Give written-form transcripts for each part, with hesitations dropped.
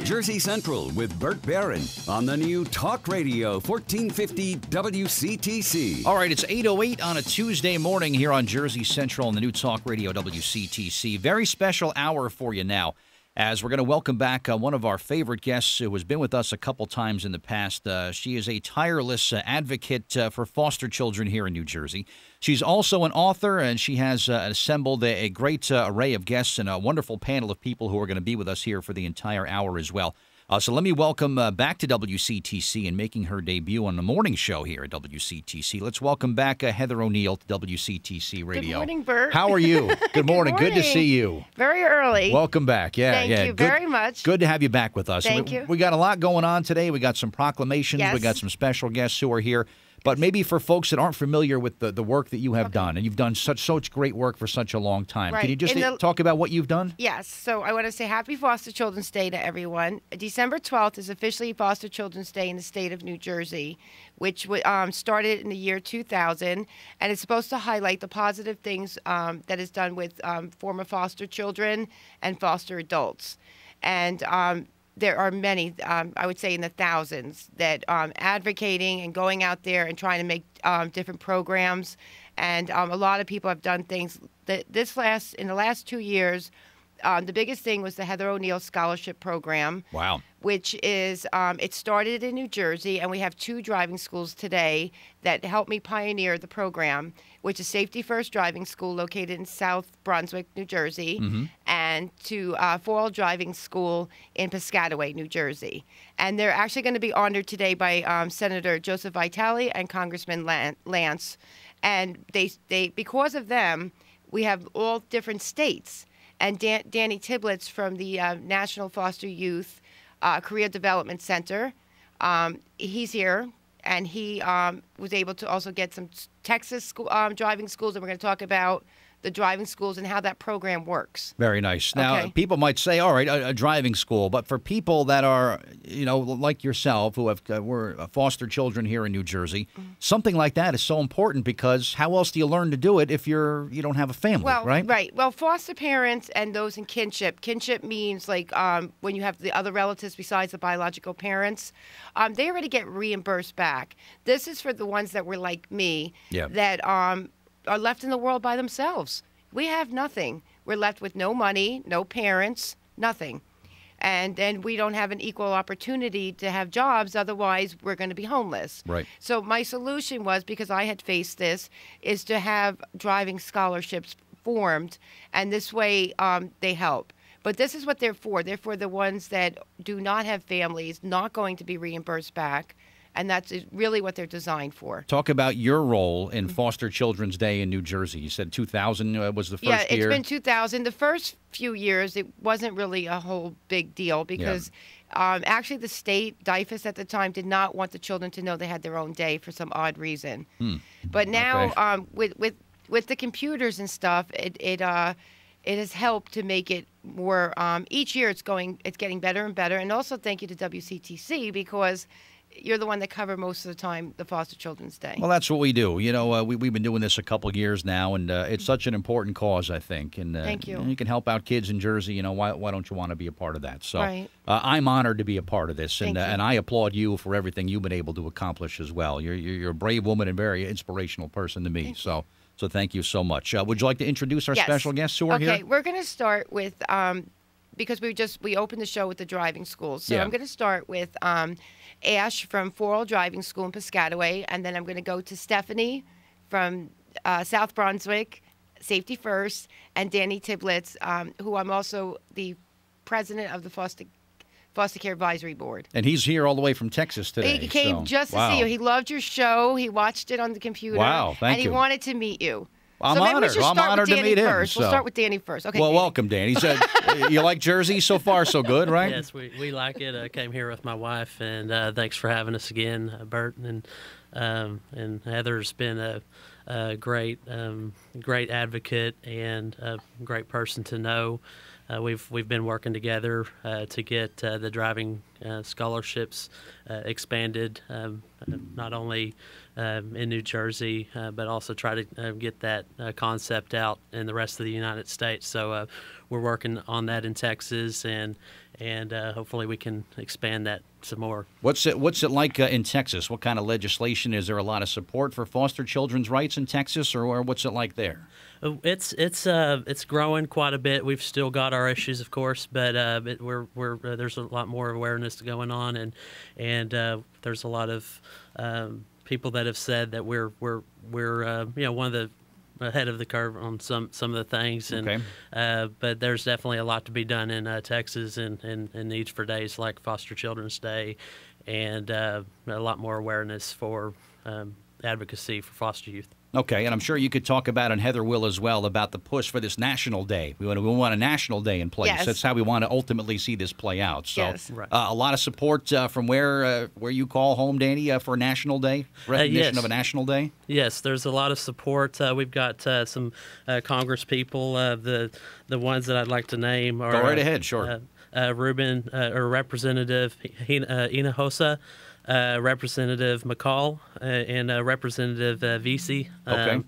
Jersey Central with Bert Baron on the new Talk Radio 1450 WCTC. All right, it's 8:08 on a Tuesday morning here on Jersey Central on the new Talk Radio WCTC. Very special hour for you now, as we're going to welcome back one of our favorite guests who has been with us a couple times in the past. She is a tireless advocate for foster children here in New Jersey. She's also an author, and she has assembled a great array of guests and a wonderful panel of people who are going to be with us here for the entire hour as well. So let me welcome back to WCTC and making her debut on the morning show here at WCTC. Let's welcome back Heather O'Neill to WCTC Radio. Good morning, Bert. How are you? Good morning. Good morning. Good to see you. Very early. Welcome back. Yeah, Thank you very much. Good to have you back with us. Thank you. We got a lot going on today. We got some proclamations. Yes. We got some special guests who are here. But maybe for folks that aren't familiar with the work that you have done, and you've done such great work for such a long time. Right. Can you just talk about what you've done? Yes. So I want to say Happy Foster Children's Day to everyone. December 12th is officially Foster Children's Day in the state of New Jersey, which started in the year 2000, and it's supposed to highlight the positive things that is done with former foster children and foster adults. And there are many, I would say in the thousands, that advocating and going out there and trying to make different programs. And a lot of people have done things. In the last 2 years, the biggest thing was the Heather O'Neill Scholarship Program. Wow. Which is, it started in New Jersey, and we have 2 driving schools today that helped me pioneer the program, which is Safety First Driving School located in South Brunswick, New Jersey, and to Foyle Driving School in Piscataway, New Jersey. And they're actually going to be honored today by Senator Joseph Vitale and Congressman Lance. And they because of them, we have all different states. And Danny Tiblitz from the National Foster Youth Career Development Center, he's here, and he was able to also get some Texas driving schools, and we're going to talk about the driving schools and how that program works. Very nice. Now, people might say, all right, a driving school, but for people that are, like yourself, who were foster children here in New Jersey, something like that is so important, because how else do you learn to do it if you don't have a family, right? Right. Well, foster parents and those in kinship. Kinship means like when you have the other relatives besides the biological parents, they already get reimbursed back. This is for the ones that were like me, that are left in the world by themselves. We have nothing. We're left with no money, no parents, nothing. And then we don't have an equal opportunity to have jobs, otherwise we're going to be homeless. Right. So my solution was, because I had faced this, is to have driving scholarships formed, and this way they help. But this is what they're for. They're for the ones that do not have families, not going to be reimbursed back. And that's really what they're designed for. Talk about your role in Foster Children's Day in New Jersey. You said 2000 was the first year? Yeah, it's been 2000. The first few years, it wasn't really a whole big deal, because actually the state, DIFAS at the time, did not want the children to know they had their own day for some odd reason. But now with the computers and stuff, it has helped to make it more. Each year it's getting better and better. And also thank you to WCTC, because you're the one that cover most of the time the Foster Children's Day. Well, that's what we do. We've been doing this a couple of years now, and it's such an important cause, I think. And thank you. You can help out kids in Jersey. Why don't you want to be a part of that? So right. I'm honored to be a part of this, and Thank you. And I applaud you for everything you've been able to accomplish as well. You're a brave woman and very inspirational person to me. So thank you so much. Would you like to introduce our special guests who are here? Okay, we're going to start with because we opened the show with the driving schools. So I'm going to start with Ash from Foyle Driving School in Piscataway, and then I'm going to go to Stephanie from South Brunswick, Safety First, and Danny Tiblitz, who I'm also the president of the Foster Care Advisory Board. And he's here all the way from Texas today. He came just to see you. He loved your show. He watched it on the computer. Wow, thank you. And he wanted to meet you. I'm honored. I'm honored to meet him. We'll start with Danny first. Okay. Well, Danny. welcome, Danny. So, you like Jersey so far? So good, right? Yes, we like it. I came here with my wife, and thanks for having us again, Bert. And Heather's been a great advocate and a great person to know. We've been working together to get the driving scholarships expanded, not only in New Jersey, but also try to get that concept out in the rest of the United States. So we're working on that in Texas, and and hopefully we can expand that some more. What's it like in Texas? What kind of legislation? Is there a lot of support for foster children's rights in Texas, or what's it like there? It's growing quite a bit. We've still got our issues, of course, but there's a lot more awareness going on, and there's a lot of people that have said that we're one of the ahead of the curve on some of the things, and okay. But there's definitely a lot to be done in Texas and needs for days like Foster Children's Day, and a lot more awareness for advocacy for foster youth. Okay, and I'm sure you could talk about, and Heather will as well, about the push for this National Day. We want a National Day in place. Yes. That's how we want to ultimately see this play out. So, yes. Right. A lot of support from where you call home, Danny, for National Day? Recognition yes. of a National Day? Yes, there's a lot of support. We've got some Congress people. The ones that I'd like to name are Go right ahead, sure. Representative Hinojosa, Representative McCall, and Representative Vesey. Okay.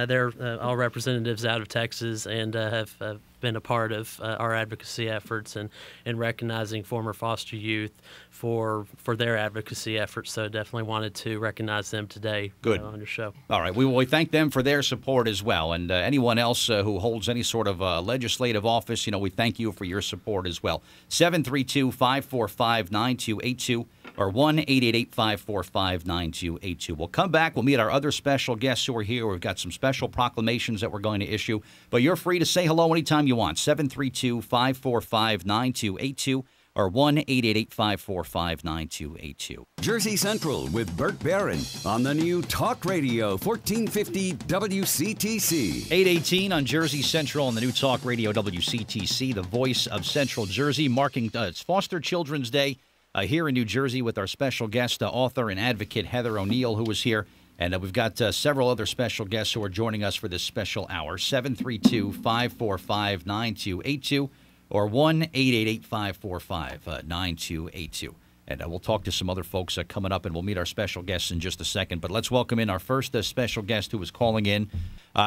They're all representatives out of Texas and have been a part of our advocacy efforts and recognizing former foster youth for their advocacy efforts. So definitely wanted to recognize them today. Good. On your show. All right. We thank them for their support as well. And anyone else who holds any sort of legislative office, we thank you for your support as well. 732-545-9282 or 1-888-545-9282. We'll come back. We'll meet our other special guests who are here. We've got some special proclamations that we're going to issue. But you're free to say hello anytime you want. 732-545-9282 or 1-888-545-9282. Jersey Central with Bert Baron on the new Talk Radio 1450 WCTC. 8:18 on Jersey Central on the new Talk Radio WCTC, the voice of Central Jersey, marking it's Foster Children's Day here in New Jersey with our special guest, author and advocate Heather O'Neill, who was here. And we've got several other special guests who are joining us for this special hour. 732-545-9282 or 1-888-545-9282. And we'll talk to some other folks coming up, and we'll meet our special guests in just a second. But let's welcome in our first special guest who is calling in.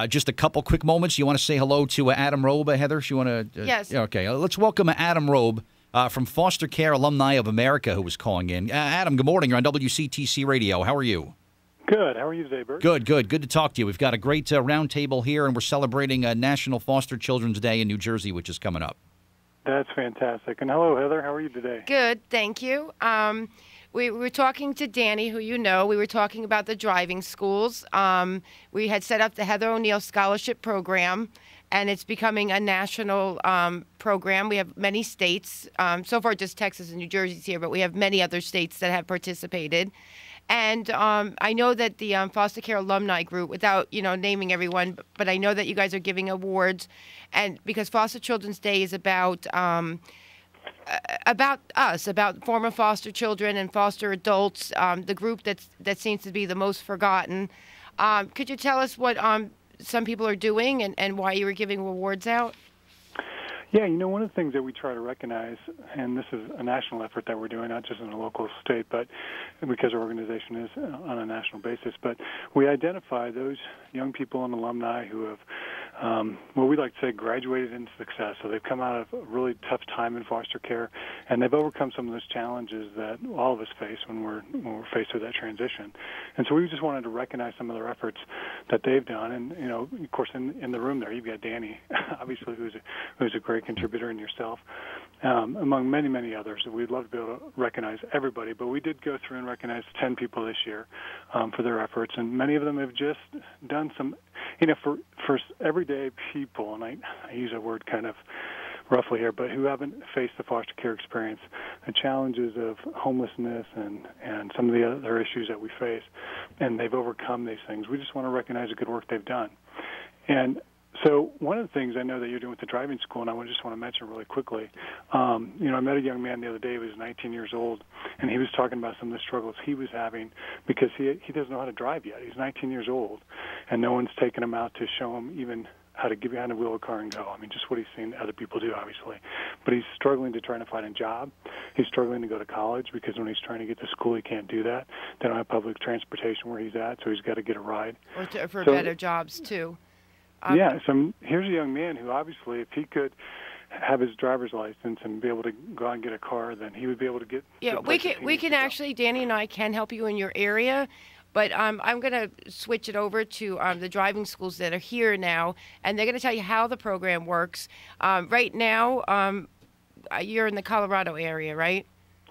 Just a couple quick moments. You want to say hello to Adam Robe, Heather? You want to? Yes. Okay. Let's welcome Adam Robe from Foster Care Alumni of America, who was calling in. Adam, good morning. You're on WCTC Radio. How are you? Good. How are you today, Bert? Good. Good to talk to you. We've got a great roundtable here, and we're celebrating National Foster Children's Day in New Jersey, which is coming up. That's fantastic. And hello, Heather. How are you today? Good, thank you. We were talking to Danny, who you know. We were talking about the driving schools. We had set up the Heather O'Neill Scholarship Program, and it's becoming a national program. We have many states. So far, just Texas and New Jersey's here, but we have many other states that have participated. And I know that the Foster Care Alumni Group, without naming everyone, but I know that you guys are giving awards, and because Foster Children's Day is about us, about former foster children and foster adults, the group that seems to be the most forgotten. Could you tell us what some people are doing and why you were giving awards out? Yeah, one of the things that we try to recognize, and this is a national effort that we're doing, not just in a local state, but because our organization is on a national basis, but we identify those young people and alumni who have, what we like to say, graduated into success. So they've come out of a really tough time in foster care, and they've overcome some of those challenges that all of us face when we're faced with that transition. And so we just wanted to recognize some of their efforts that they've done. And, of course, in the room there, you've got Danny, obviously, who's a great contributor, and yourself, among many, many others. We'd love to be able to recognize everybody, but we did go through and recognize 10 people this year for their efforts, and many of them have just done some, for everyday people, and I use that word kind of roughly here, but who haven't faced the foster care experience, the challenges of homelessness and some of the other issues that we face, and they've overcome these things. We just want to recognize the good work they've done. And so one of the things I know that you're doing with the driving school, and I just want to mention really quickly, I met a young man the other day who was 19 years old, and he was talking about some of the struggles he was having because he doesn't know how to drive yet. He's 19 years old, and no one's taken him out to show him even how to get behind a wheel a car and go. I mean, just what he's seen other people do, obviously. But he's struggling to try to find a job. He's struggling to go to college because when he's trying to get to school, he can't do that. They don't have public transportation where he's at, so he's got to get a ride. Or for better jobs, too. So here's a young man who obviously, if he could have his driver's license and be able to go out and get a car, then he would be able to get. Yeah, we can actually, Danny and I can help you in your area. But I'm going to switch it over to the driving schools that are here now, and they're going to tell you how the program works. Right now, you're in the Colorado area, right?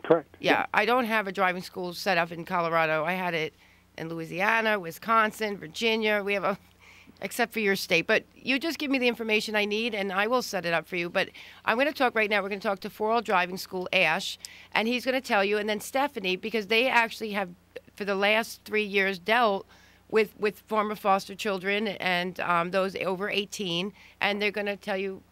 Correct. Yeah, I don't have a driving school set up in Colorado. I had it in Louisiana, Wisconsin, Virginia. We have except for your state. But you just give me the information I need, and I will set it up for you. But I'm going to talk right now. We're going to talk to 4L Driving School, Ash, and he's going to tell you, and then Stephanie, because they actually have, for the last 3 years, dealt with former foster children and those over 18, and they're going to tell you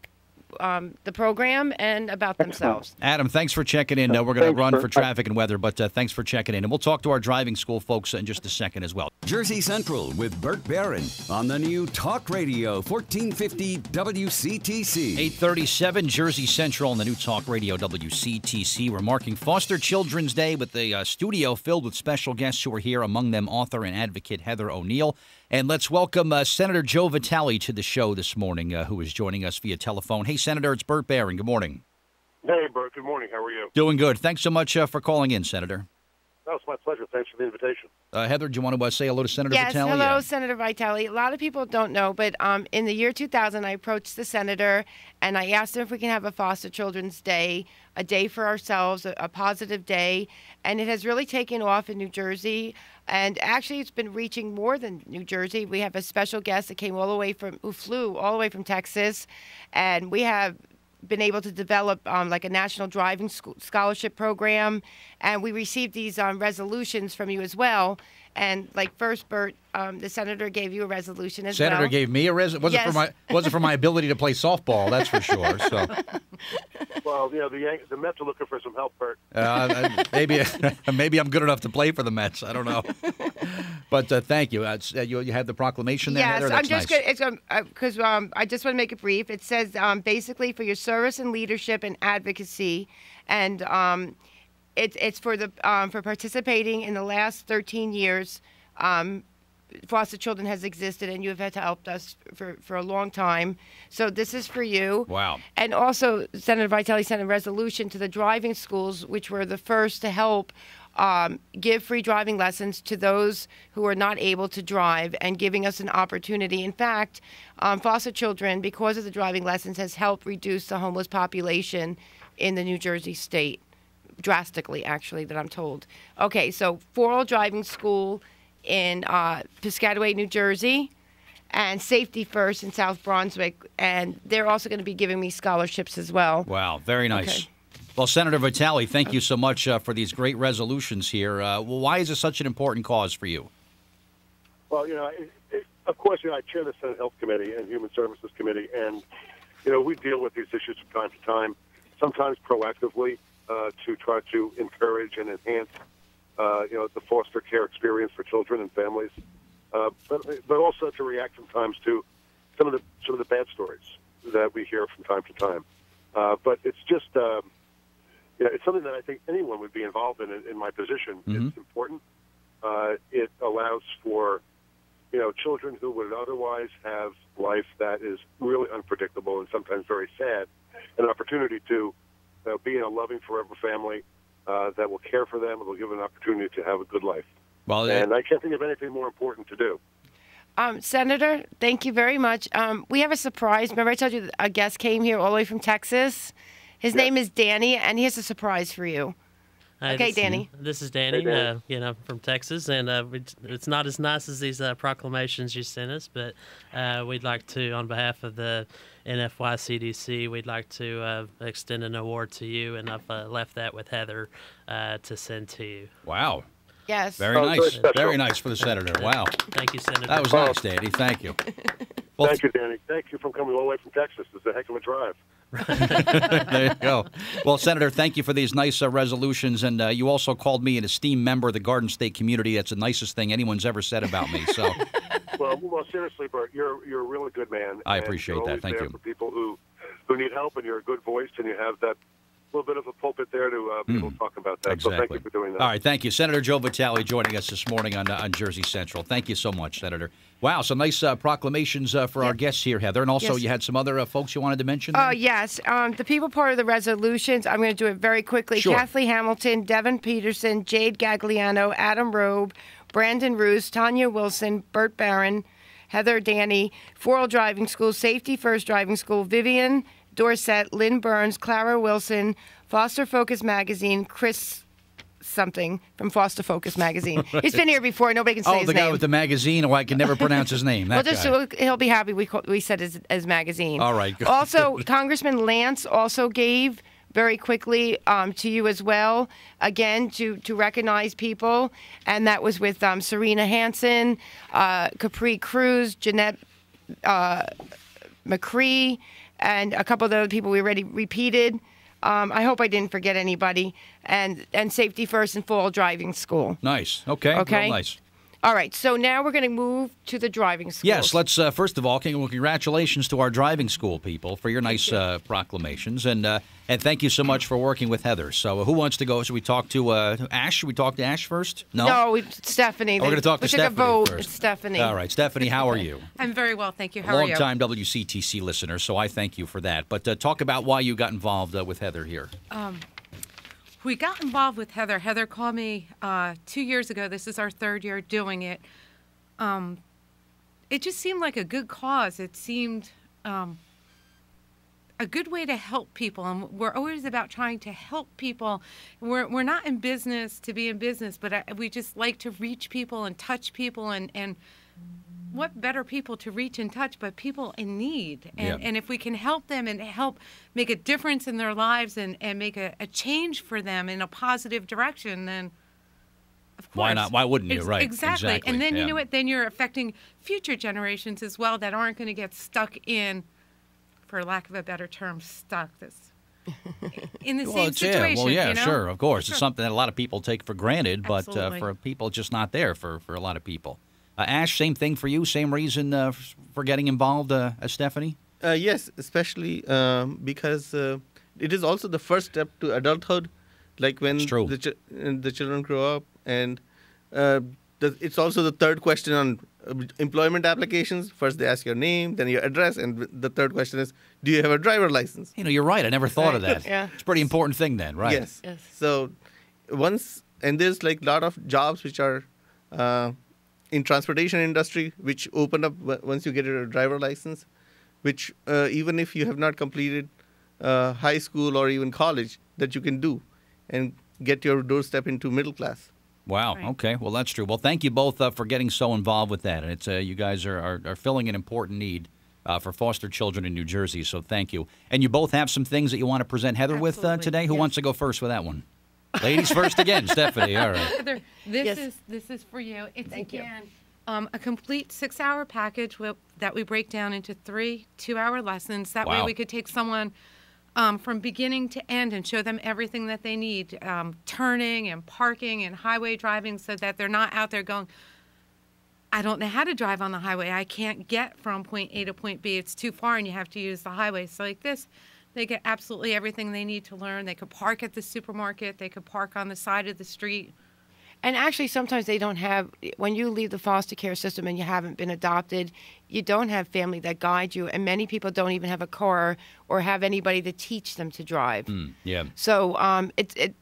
the program and about themselves. Adam, thanks for checking in. We're going to run for traffic and weather, but thanks for checking in. And we'll talk to our driving school folks in just a second as well. Jersey Central with Bert Baron on the new Talk Radio 1450 WCTC. 8:37, Jersey Central on the new Talk Radio WCTC. We're marking Foster Children's Day with a studio filled with special guests who are here, among them author and advocate Heather O'Neill. And let's welcome Senator Joe Vitale to the show this morning, who is joining us via telephone. Hey, Senator, it's Bert Baron. Good morning. Hey, Bert. Good morning. How are you? Doing good. Thanks so much for calling in, Senator. Oh, it's my pleasure. Thanks for the invitation. Heather, do you want to say hello to Senator Yes, Vitale? hello, Senator Vitale. A lot of people don't know, but in the year 2000, I approached the senator, and I asked him if we can have a Foster Children's Day, a day for ourselves, a positive day, and it has really taken off in New Jersey, and actually it's been reaching more than New Jersey. We have a special guest that who flew all the way from Texas, and we have been able to develop like a national driving scholarship program, and we received these resolutions from you as well. And like first, Bert, the senator gave you a resolution as well. Senator gave me a resolution. Wasn't for my ability to play softball, that's for sure. So. Well, the Mets are looking for some help, Bert. Maybe I'm good enough to play for the Mets. I don't know. But thank you. You had the proclamation there, Heather? Yes, That's I'm just nice. going because I just want to make it brief. It says basically for your service and leadership and advocacy, and it's for participating in the last 13 years. Foster children has existed, and you have had to help us for a long time. So this is for you. Wow. And also, Senator Vitale sent a resolution to the driving schools, which were the first to help give free driving lessons to those who are not able to drive, and giving us an opportunity. In fact, foster children, because of the driving lessons, has helped reduce the homeless population in the New Jersey state drastically, actually, that I'm told. Okay, so 4L Driving School in Piscataway, New Jersey, and Safety First in South Brunswick, and they're also going to be giving me scholarships as well. Wow, very nice. Okay. Well, Senator Vitale, thank you so much for these great resolutions here. Why is this such an important cause for you? Well, of course, I chair the Senate Health Committee and Human Services Committee, and, we deal with these issues from time to time, sometimes proactively to try to encourage and enhance the foster care experience for children and families, but also to react sometimes to some of the bad stories that we hear from time to time. But it's just it's something that I think anyone would be involved in my position. Mm-hmm. It's important. It allows for children who would otherwise have life that is really unpredictable and sometimes very sad, an opportunity to be in a loving forever family that will care for them and will give them an opportunity to have a good life. Well, and I can't think of anything more important to do. Senator, thank you very much. We have a surprise. Remember I told you a guest came here all the way from Texas? His name is Danny, and he has a surprise for you. Hi, okay, Danny. This is Danny, hey, Danny. From Texas, and it's not as nice as these proclamations you sent us, but we'd like to, on behalf of the NFYCDC, we'd like to extend an award to you, and I've left that with Heather to send to you. Wow. Yes. Very nice. Very nice for the senator. Wow. Thank you, Senator. That was nice, Danny. Thank you. Well, thank you, Danny. Thank you for coming all the way from Texas. It's a heck of a drive. There you go. Well, Senator, thank you for these nice resolutions, and you also called me an esteemed member of the Garden State community. That's the nicest thing anyone's ever said about me. So, well, seriously, Bert, you're a really good man. I appreciate that. Thank you. For people who need help, and you're a good voice, and you have that little bit of a pulpit there to people talk about about that. Exactly. So thank you for doing that. All right, thank you. Senator Joe Vitale joining us this morning on Jersey Central. Thank you so much, Senator. Wow, some nice proclamations for our guests here, Heather. And also, you had some other folks you wanted to mention there? Oh, yes. The people part of the resolutions, I'm going to do it very quickly. Sure. Kathleen Hamilton, Devin Peterson, Jade Gagliano, Adam Robe, Brandon Roos, Tanya Wilson, Bert Baron, Heather Danny, 4L Driving School, Safety First Driving School, Vivian Dorset, Lynn Burns, Clara Wilson, Foster Focus Magazine, Chris something from Foster Focus Magazine. Right. He's been here before. Nobody can say his name. Oh, the guy with the magazine. Oh, I can never pronounce his name. That guy. He'll be happy we said his magazine. All right. Good. Also, Congressman Lance also gave very quickly to you as well, again, to recognize people. And that was with Serena Hansen, Capri Cruz, Jeanette McCree, and a couple of other people we already repeated. I hope I didn't forget anybody. And Safety First and 4L Driving School. Nice. Okay. Real nice. All right. So now we're going to move to the driving schools. Yes. Let's first of all, congratulations to our driving school people for your nice proclamations, and thank you so much for working with Heather. So who wants to go? Should we talk to Ash? Should we talk to Ash first? No, Stephanie. We're going to talk to Stephanie vote. first. Stephanie. All right, Stephanie. How are you? I'm very well, thank you. How are you? Long-time WCTC listener, so I thank you for that. But talk about why you got involved with Heather here. We got involved with Heather. Heather called me 2 years ago. This is our third year doing it. It just seemed like a good cause. It seemed a good way to help people. And we're always about trying to help people. We're not in business to be in business, but we just like to reach people and touch people. And what better people to reach and touch but people in need? And if we can help them and help make a difference in their lives and make a change for them in a positive direction, then of course. Why not? Why wouldn't you? Right. Exactly. And then you know what? Then you're affecting future generations as well that aren't going to get stuck in, for lack of a better term, stuck in the same situation. You know? Sure, of course. Sure. It's something that a lot of people take for granted, but for people, it's just not there for a lot of people. Ash, same thing for you? Same reason for getting involved as Stephanie? Yes, especially because it is also the first step to adulthood, like when the children grow up. And it's also the third question on employment applications. First, they ask your name, then your address, and the third question is, do you have a driver license? You know, you're right. I never thought of that. Yeah. It's a pretty important thing then, right? Yes. So there's like a lot of jobs which are in transportation industry, which open up once you get a driver license, which even if you have not completed high school or even college, that you can do and get your doorstep into middle class. Wow. Right. Okay. Well, that's true. Well, thank you both for getting so involved with that. And it's you guys are filling an important need for foster children in New Jersey. So thank you. And you both have some things that you want to present Heather with today. Who wants to go first with that one? Ladies first again, Stephanie. All right. Heather, this is for you. It's Thank you. A complete 6-hour package that we break down into 3 2-hour lessons. That way we could take someone from beginning to end and show them everything that they need, turning and parking and highway driving, so that they're not out there going, I don't know how to drive on the highway. I can't get from point A to point B. It's too far and you have to use the highway. So like this, they get absolutely everything they need to learn. They could park at the supermarket. They could park on the side of the street. And actually, sometimes they don't have, when you leave the foster care system and you haven't been adopted, you don't have family that guide you. And many people don't even have a car or have anybody to teach them to drive. So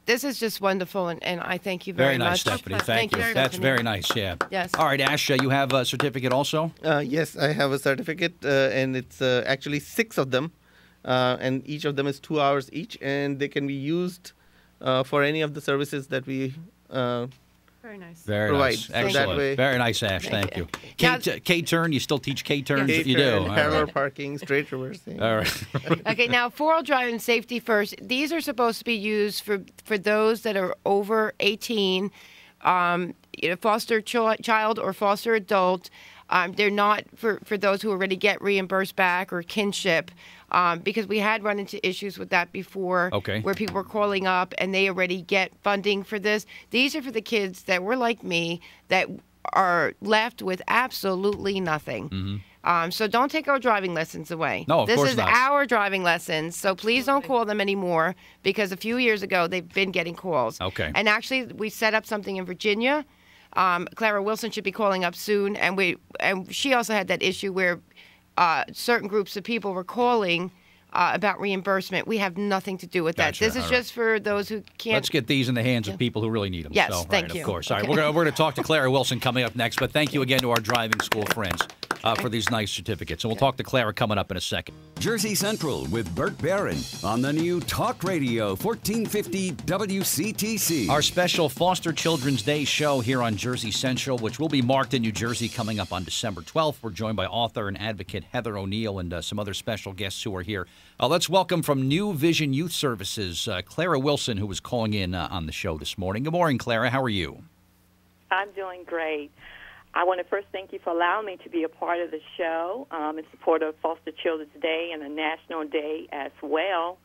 this is just wonderful, and I thank you very much. Very nice, Stephanie. Thank you. That's very nice, Yes. All right, Ash, you have a certificate also? Yes, I have a certificate, and it's actually 6 of them. And each of them is 2 hours each, and they can be used for any of the services that we Very nice. Very nice. Excellent. Very nice, Ash. Thank you. K-turn, you still teach K-turns? Yes. If you do. Parallel parking, straight reversing. All right. Okay, now 4L driving safety first. These are supposed to be used for those that are over 18, foster child or foster adult. They're not for those who already get reimbursed back or kinship, because we had run into issues with that before, where people were calling up and they already get funding for this. These are for the kids that were like me, that are left with absolutely nothing. So don't take our driving lessons away. No, of course This is not. our driving lessons, so please don't call them anymore, because a few years ago they've been getting calls. Okay. And actually, we set up something in Virginia. Clara Wilson should be calling up soon, and she also had that issue where certain groups of people were calling about reimbursement. We have nothing to do with that. Gotcha. This is All just for those who can't. Let's get these in the hands of people who really need them. Yes, so, thank right, you. Of course. All right, Okay. we're going to talk to Clara Wilson coming up next, but thank you again to our driving school friends for these nice certificates. And we'll talk to Clara coming up in a second. Jersey Central with Bert Baron on the new Talk Radio 1450 WCTC. Our special Foster Children's Day show here on Jersey Central, which will be marked in New Jersey, coming up on December 12th. We're joined by author and advocate Heather O'Neill and some other special guests who are here. Let's welcome from New Vision Youth Services, Clara Wilson, who was calling in on the show this morning. Good morning, Clara. How are you? I'm doing great. I want to first thank you for allowing me to be a part of the show in support of Foster Children's Day and a National Day as well.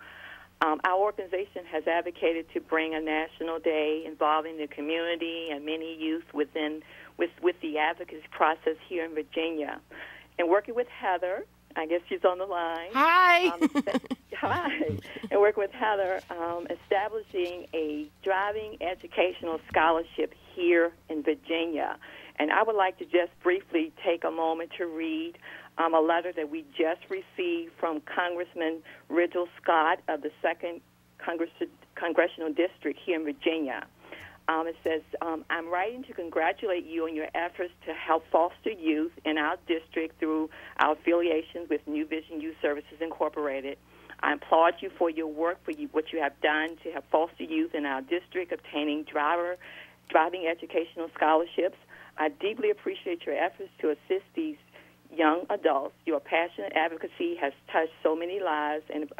Our organization has advocated to bring a national day involving the community and many youth with the advocacy process here in Virginia. And working with Heather, I guess she's on the line. Hi. Hi. And working with Heather, establishing a driving educational scholarship here in Virginia. And I would like to just briefly take a moment to read a letter that we just received from Congressman Ridgel Scott of the 2nd Congressional District here in Virginia. It says, I'm writing to congratulate you on your efforts to help foster youth in our district through our affiliations with New Vision Youth Services Incorporated. I applaud you for your work, what you have done to help foster youth in our district obtaining driving educational scholarships. I deeply appreciate your efforts to assist these young adults. Your passionate advocacy has touched so many lives and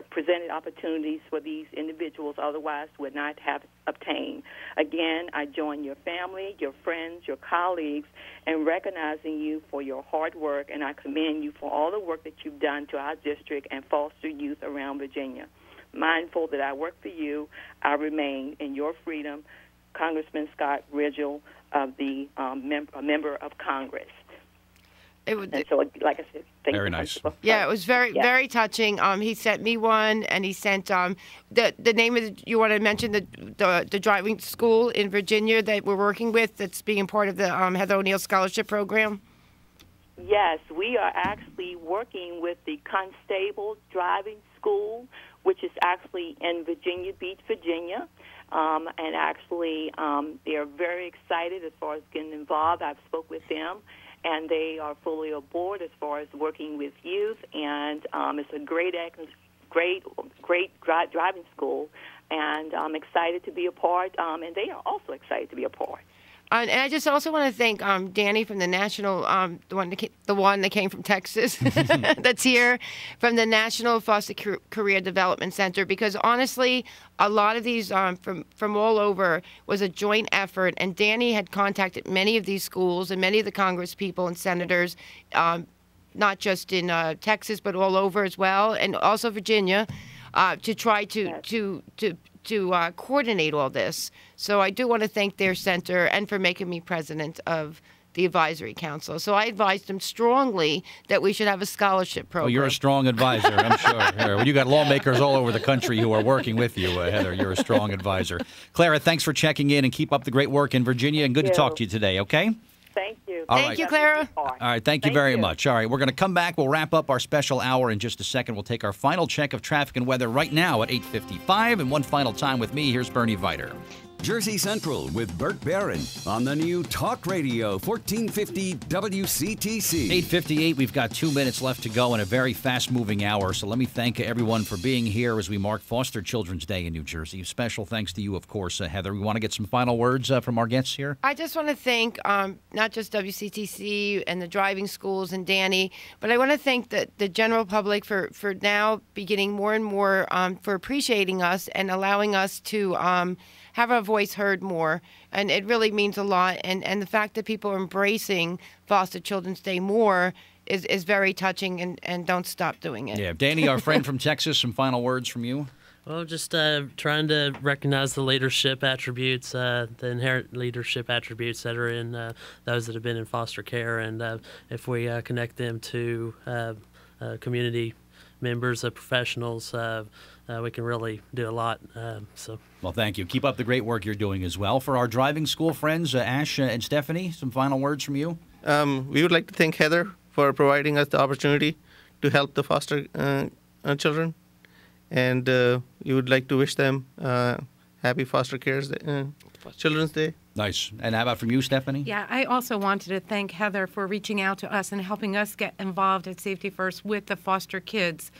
presented opportunities for these individuals otherwise would not have obtained. Again, I join your family, your friends, your colleagues in recognizing you for your hard work, and I commend you for all the work that you've done to our district and foster youth around Virginia. Mindful that I work for you, I remain in your freedom, Congressman Scott Ridgel, of the member of Congress. And so, like I said, thank Very you. nice. Yeah, it was very touching. He sent me one, and he sent the name of you want to mention the driving school in Virginia that we're working with that's being part of the Heather O'Neill Scholarship Program. Yes, we are actually working with the Constable Driving School, which is actually in Virginia Beach, Virginia. And actually, they're very excited as far as getting involved. I've spoke with them, and they are fully aboard as far as working with youth. And it's a great driving school, and I'm excited to be a part. And they are also excited to be a part. And I just also want to thank Danny from the National, the one that came from Texas, that's here, from the National Foster Career Development Center, because honestly, a lot of these from all over was a joint effort, and Danny had contacted many of these schools and many of the Congress people and senators, not just in Texas but all over as well, and also Virginia, to try to coordinate all this. So I do want to thank their center and for making me president of the advisory council. So I advised them strongly that we should have a scholarship program. Well, you're a strong advisor, I'm sure. Well, you got lawmakers all over the country who are working with you, Heather. You're a strong advisor. Clara, thanks for checking in and keep up the great work in Virginia, and good to talk to you today, okay? Thank you. Thank you, Clara. All right, thank you very much. All right, we're going to come back. We'll wrap up our special hour in just a second. We'll take our final check of traffic and weather right now at 8:55. And one final time with me, here's Bernie Viter. Jersey Central with Bert Baron on the new Talk Radio 1450 WCTC. 8:58, we've got 2 minutes left to go in a very fast-moving hour, so let me thank everyone for being here as we mark Foster Children's Day in New Jersey. Special thanks to you, of course, Heather. We want to get some final words from our guests here? I just want to thank not just WCTC and the driving schools and Danny, but I want to thank the general public for now beginning more and more for appreciating us and allowing us to have our voice heard more, and it really means a lot. And the fact that people are embracing Foster Children's Day more is very touching, and don't stop doing it. Yeah, Danny, our friend from Texas, some final words from you? Well, just trying to recognize the leadership attributes, the inherent leadership attributes that are in those that have been in foster care, and if we connect them to community members, professionals, we can really do a lot. Well, thank you. Keep up the great work you're doing as well. For our driving school friends, Ash and Stephanie, some final words from you? We would like to thank Heather for providing us the opportunity to help the foster children. And you would like to wish them happy Foster Care's Children's Day. Nice. And how about from you, Stephanie? Yeah, I also wanted to thank Heather for reaching out to us and helping us get involved at Safety First with the foster kids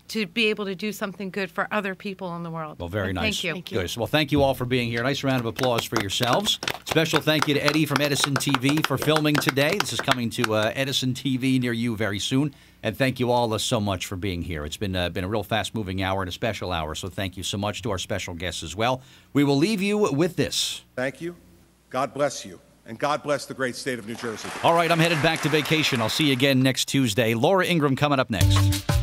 to be able to do something good for other people in the world. Well, very nice. Thank you. Thank you. Good. Well, thank you all for being here. Nice round of applause for yourselves. Special thank you to Eddie from Edison TV for filming today. This is coming to Edison TV near you very soon. And thank you all so much for being here. It's been a real fast-moving hour and a special hour, so thank you so much to our special guests as well. We will leave you with this. Thank you. God bless you. And God bless the great state of New Jersey. All right, I'm headed back to vacation. I'll see you again next Tuesday. Laura Ingraham coming up next.